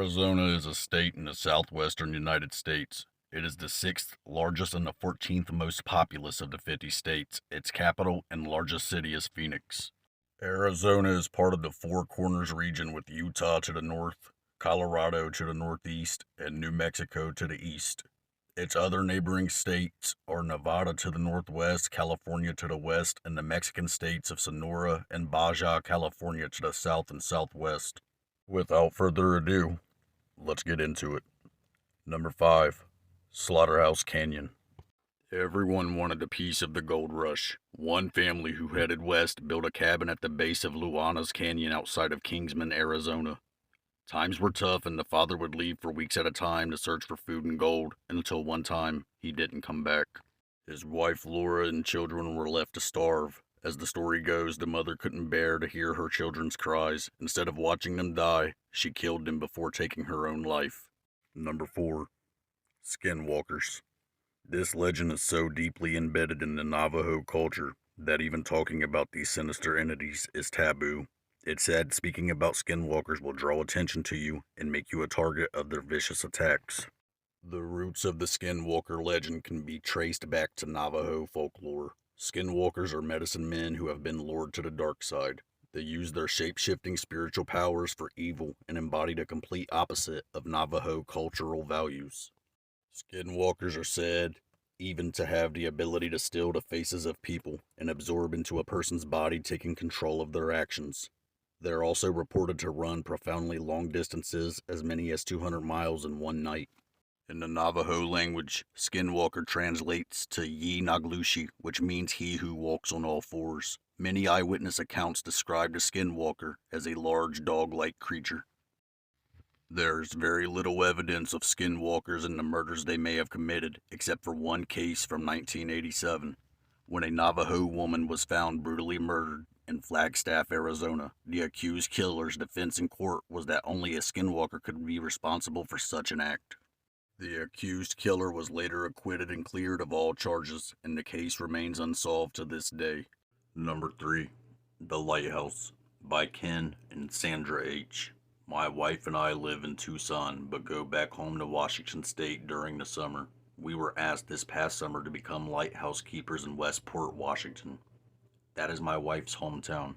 Arizona is a state in the southwestern United States. It is the sixth largest and the 14th most populous of the 50 states. Its capital and largest city is Phoenix. Arizona is part of the Four Corners region with Utah to the north, Colorado to the northeast, and New Mexico to the east. Its other neighboring states are Nevada to the northwest, California to the west, and the Mexican states of Sonora and Baja California to the south and southwest. Without further ado, let's get into it. Number 5. Slaughterhouse Canyon. Everyone wanted a piece of the gold rush. One family who headed west built a cabin at the base of Luana's Canyon outside of Kingsman, Arizona. Times were tough and the father would leave for weeks at a time to search for food and gold until one time he didn't come back. His wife Laura and children were left to starve. As the story goes, the mother couldn't bear to hear her children's cries. Instead of watching them die, she killed them before taking her own life. Number 4. Skinwalkers. This legend is so deeply embedded in the Navajo culture that even talking about these sinister entities is taboo. It's said speaking about skinwalkers will draw attention to you and make you a target of their vicious attacks. The roots of the skinwalker legend can be traced back to Navajo folklore. Skinwalkers are medicine men who have been lured to the dark side. They use their shape-shifting spiritual powers for evil and embody the complete opposite of Navajo cultural values. Skinwalkers are said even to have the ability to steal the faces of people and absorb into a person's body, taking control of their actions. They're also reported to run profoundly long distances, as many as 200 miles in one night. In the Navajo language, Skinwalker translates to Yi Naglushi, which means he who walks on all fours. Many eyewitness accounts described a Skinwalker as a large dog-like creature. There's very little evidence of skinwalkers and the murders they may have committed, except for one case from 1987, when a Navajo woman was found brutally murdered in Flagstaff, Arizona. The accused killer's defense in court was that only a skinwalker could be responsible for such an act. The accused killer was later acquitted and cleared of all charges, and the case remains unsolved to this day. Number 3. The Lighthouse, by Ken and Sandra H. My wife and I live in Tucson, but go back home to Washington State during the summer. We were asked this past summer to become lighthouse keepers in Westport, Washington. That is my wife's hometown.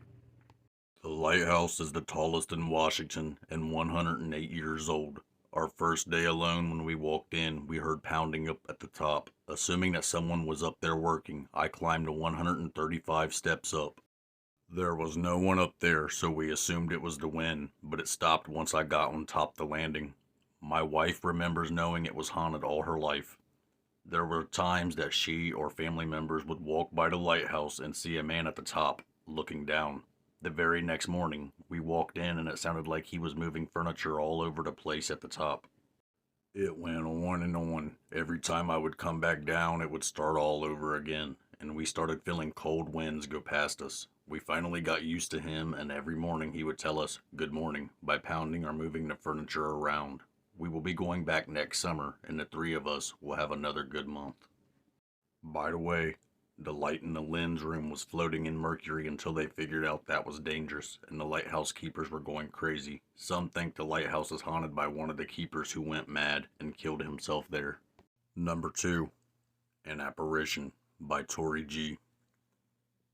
The lighthouse is the tallest in Washington and 108 years old. Our first day alone, when we walked in, we heard pounding up at the top. Assuming that someone was up there working, I climbed the 135 steps up. There was no one up there, so we assumed it was the wind, but it stopped once I got on top the landing. My wife remembers knowing it was haunted all her life. There were times that she or family members would walk by the lighthouse and see a man at the top, looking down. The very next morning, we walked in and it sounded like he was moving furniture all over the place at the top. It went on and on. Every time I would come back down, it would start all over again, and we started feeling cold winds go past us. We finally got used to him, and every morning he would tell us, "Good morning," by pounding or moving the furniture around. We will be going back next summer, and the three of us will have another good month. By the way, the light in the lens room was floating in mercury until they figured out that was dangerous, and the lighthouse keepers were going crazy. Some think the lighthouse is haunted by one of the keepers who went mad and killed himself there. Number 2. An Apparition, by Tori G.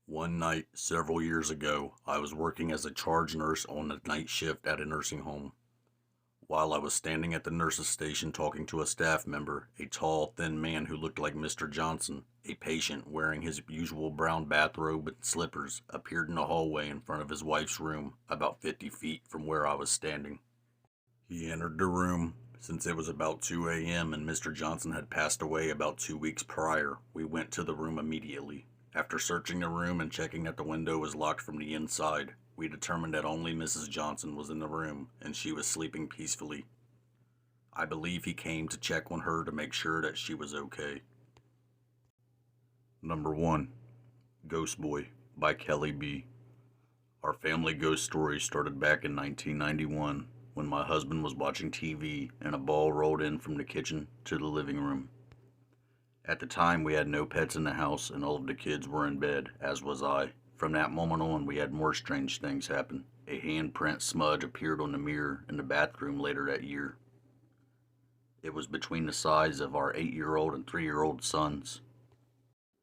One night, several years ago, I was working as a charge nurse on a night shift at a nursing home. While I was standing at the nurse's station talking to a staff member, a tall, thin man who looked like Mr. Johnson, a patient wearing his usual brown bathrobe and slippers, appeared in the hallway in front of his wife's room, about 50 feet from where I was standing. He entered the room. Since it was about 2 a.m. and Mr. Johnson had passed away about 2 weeks prior, we went to the room immediately. After searching the room and checking that the window was locked from the inside, we determined that only Mrs. Johnson was in the room and she was sleeping peacefully. I believe he came to check on her to make sure that she was okay. Number 1. Ghost Boy, by Kelly B. Our family ghost story started back in 1991 when my husband was watching TV and a ball rolled in from the kitchen to the living room. At the time, we had no pets in the house and all of the kids were in bed, as was I. From that moment on, we had more strange things happen. A handprint smudge appeared on the mirror in the bathroom later that year. It was between the size of our 8-year-old and 3-year-old sons.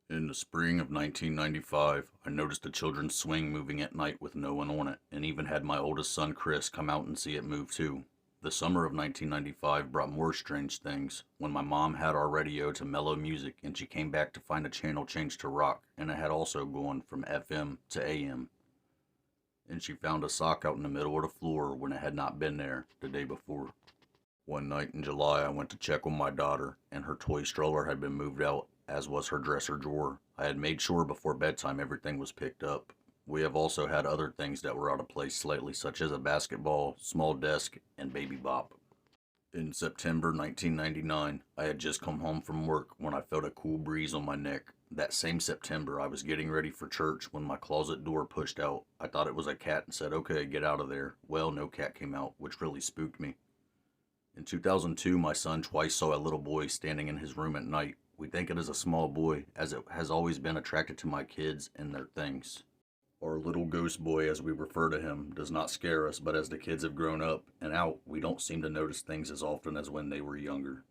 In the spring of 1995, I noticed a children's swing moving at night with no one on it, and even had my oldest son Chris come out and see it move too. The summer of 1995 brought more strange things when my mom had our radio to mellow music and she came back to find a channel changed to rock, and it had also gone from FM to AM. And she found a sock out in the middle of the floor when it had not been there the day before. One night in July, I went to check on my daughter, and her toy stroller had been moved out, as was her dresser drawer. I had made sure before bedtime everything was picked up. We have also had other things that were out of place slightly, such as a basketball, small desk, and baby bop. In September 1999, I had just come home from work when I felt a cool breeze on my neck. That same September, I was getting ready for church when my closet door pushed out. I thought it was a cat and said, "Okay, get out of there." Well, no cat came out, which really spooked me. In 2002, my son twice saw a little boy standing in his room at night. We think it is a small boy, as it has always been attracted to my kids and their things. Our little ghost boy, as we refer to him, does not scare us, but as the kids have grown up and out, we don't seem to notice things as often as when they were younger.